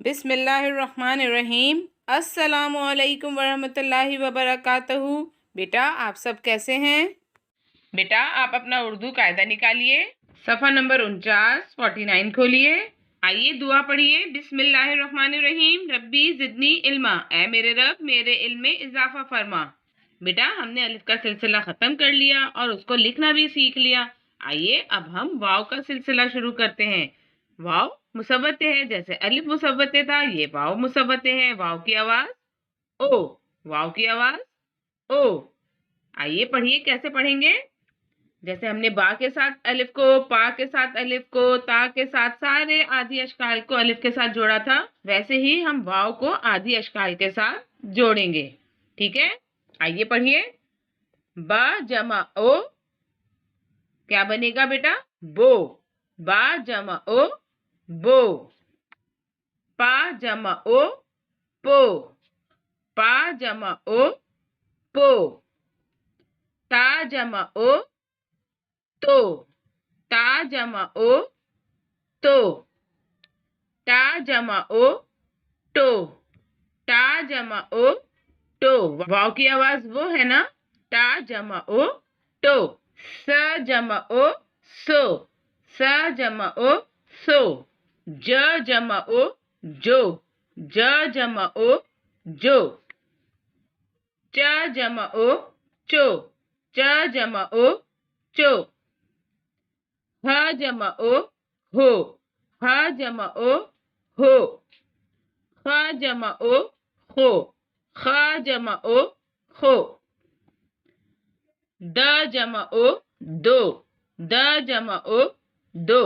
बिस्मिल्लाहिर्रहमानिर्रहीम। अस्सलामुअलैकुम वरहमतुल्लाहि वबरकातुहू। बेटा आप सब कैसे हैं? बेटा आप अपना उर्दू कायदा निकालिए, सफ़ा नंबर 49 खोलिए। आइए दुआ पढ़िए। बिस्मिल्लाहिर्रहमानिर्रहीम। रब्बी ज़िदनी इल्मा, ऐ मेरे रब मेरे इल्म में इजाफा फरमा। बेटा हमने अलिफ का सिलसिला ख़त्म कर लिया और उसको लिखना भी सीख लिया। आइए अब हम वाव का सिलसिला शुरू करते हैं। वाव मुसव्वते है, जैसे अलिफ मुसव्वते था, ये वाव मुसव्वते है। वाव की आवाज ओ, वाव की आवाज ओ। आइए पढ़िए, कैसे पढ़ेंगे? जैसे हमने बा के साथ अलिफ को, पा के साथ अलिफ को, ता के साथ सारे आदि अशकाल को अलिफ के साथ जोड़ा था, वैसे ही हम वाव को आदि अशकाल के साथ जोड़ेंगे। ठीक है, आइए पढ़िए। बा जमा ओ, क्या बनेगा बेटा? बो। बा जमा ओ, बो। पा जमा ओ, पो। पा जमा ओ, पो। ता जमा ओ, तो। ता जमा ओ, तो। टा जमा ओ, टो। टा जमा ओ, टो। वाव की आवाज वो है ना, टा जमा ओ, टो। स जमा ओ, सो। स जमा ओ, सो। ज जमा ओ, जो। ज जमा ओ, जो। च जमा ओ, चो। च जमा ओ, चो। ह जमा ओ, हो। ह जमा ओ, हो। ख जमा ओ, खो। ख जमा ओ, खो। द जमा ओ, दो। द जमा ओ, दो।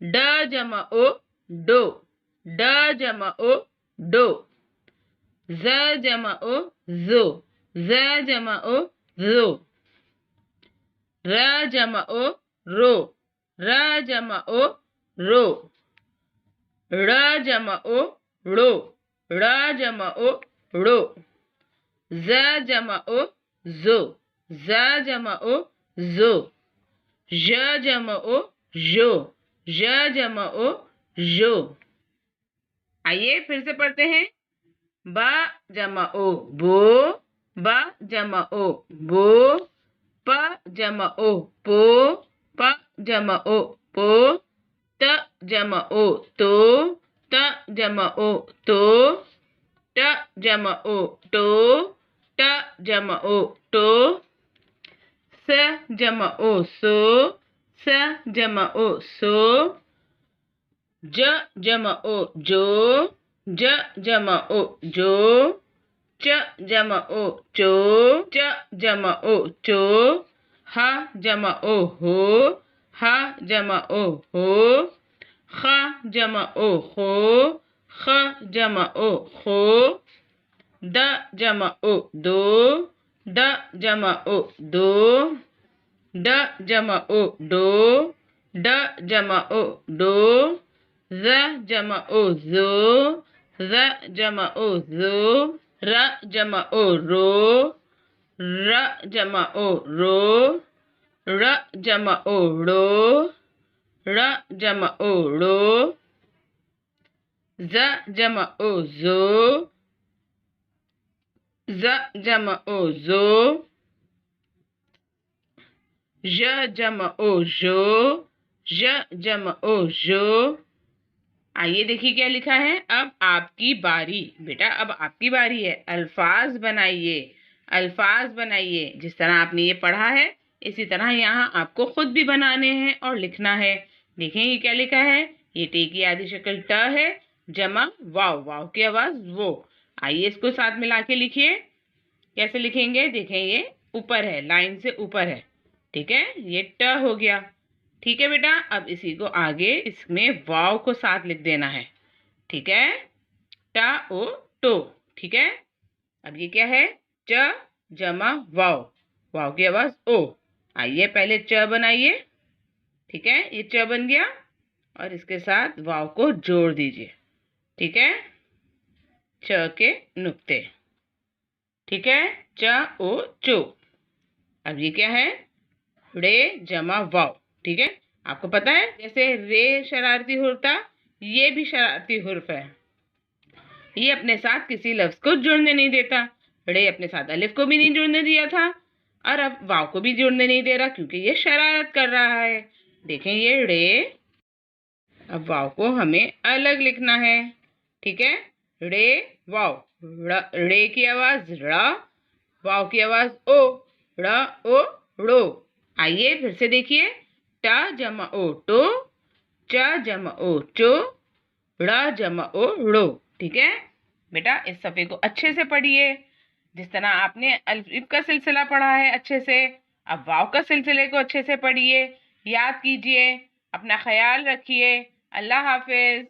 ड जमा ओ, डो। ड जमा ओ, डो। ज जमा ओ, जो। ज जमा ओ, जो। र जमा ओ, रो। र जमा ओ, रो। ड़ जमा ओ, ड़ो। ड़ जमा ओ, ड़ो। ज जमा ओ, जो। ज जमा ओ, जो। ज जमा ओ, जो। ज जमा ओ, जो। आइए फिर से पढ़ते हैं। बा जमा ओ, बो। बा जमा ओ, बो। प जमा ओ, पो। प जमा ओ, पो। त जमा ओ, तो। त जमा ओ, तो। ट जमा ओ, टो। ट जमा ओ, टो। स जमा ओ, सो। स जमा ओ, सो। ज जमा ओ, जो। ज जमा ओ, जो। च जमा ओ, चो। च जमा ओ, चो। ह जमा ओ, हो। ह जमा ओ, हो। ख जमा ओ, खो। ख जमा ओ, खो। द जमा ओ, दो। द जमा ओ, दो। ड जमा ओ, डो। ड जमा ओ, डो। ज जमा ओ, जो। ज जमा ओ, जो। र जमा ओ, रो। र जमा ओ, रो। र जमा ओ, रो। र जमा ओ, रो। ज जमा ओ, जो। ज जमा ओ, जो। ज जमा ओ, जो। ज जमा ओ, जो। आइए देखिए क्या लिखा है। अब आपकी बारी बेटा, अब आपकी बारी है। अल्फाज बनाइए, अल्फाज बनाइए। जिस तरह आपने ये पढ़ा है इसी तरह यहाँ आपको खुद भी बनाने हैं और लिखना है। देखें ये क्या लिखा है। ये टे की आधी शक्ल ट है, जमा वाव। वाव की आवाज वो। आइए इसको साथ मिला के लिखिए। कैसे लिखेंगे देखें, ये ऊपर है, लाइन से ऊपर है। ठीक है, ये ट हो गया। ठीक है बेटा, अब इसी को आगे इसमें वाव को साथ लिख देना है। ठीक है, टा ओ टो। ठीक है, अब ये क्या है, च जमा वाव। वाव की आवाज ओ। आइए पहले च बनाइए। ठीक है, ये च बन गया और इसके साथ वाव को जोड़ दीजिए। ठीक है, च के नुक्ते। ठीक है, च ओ चो। अब ये क्या है, रे जमा वाव। ठीक है, आपको पता है जैसे रे शरारती होता, ये भी शरारती हुर्फ है। ये अपने साथ किसी लफ्ज को जुड़ने नहीं देता। रे अपने साथ अलिफ को भी नहीं जुड़ने दिया था और अब वाव को भी जुड़ने नहीं दे रहा क्योंकि ये शरारत कर रहा है। देखें ये रे, अब वाव को हमें अलग लिखना है। ठीक है, रे वाव, रे की आवाज र, वाव की आवाज ओ, र ओ रो। आइए फिर से देखिए, ट जमा ओ टो, च जमा ओ चो, ड़ जमा ओ ड़ो। ठीक है बेटा, इस सफ़े को अच्छे से पढ़िए। जिस तरह आपने अलिफ का सिलसिला पढ़ा है अच्छे से, अब वाव का सिलसिले को अच्छे से पढ़िए, याद कीजिए। अपना ख्याल रखिए। अल्लाह हाफिज।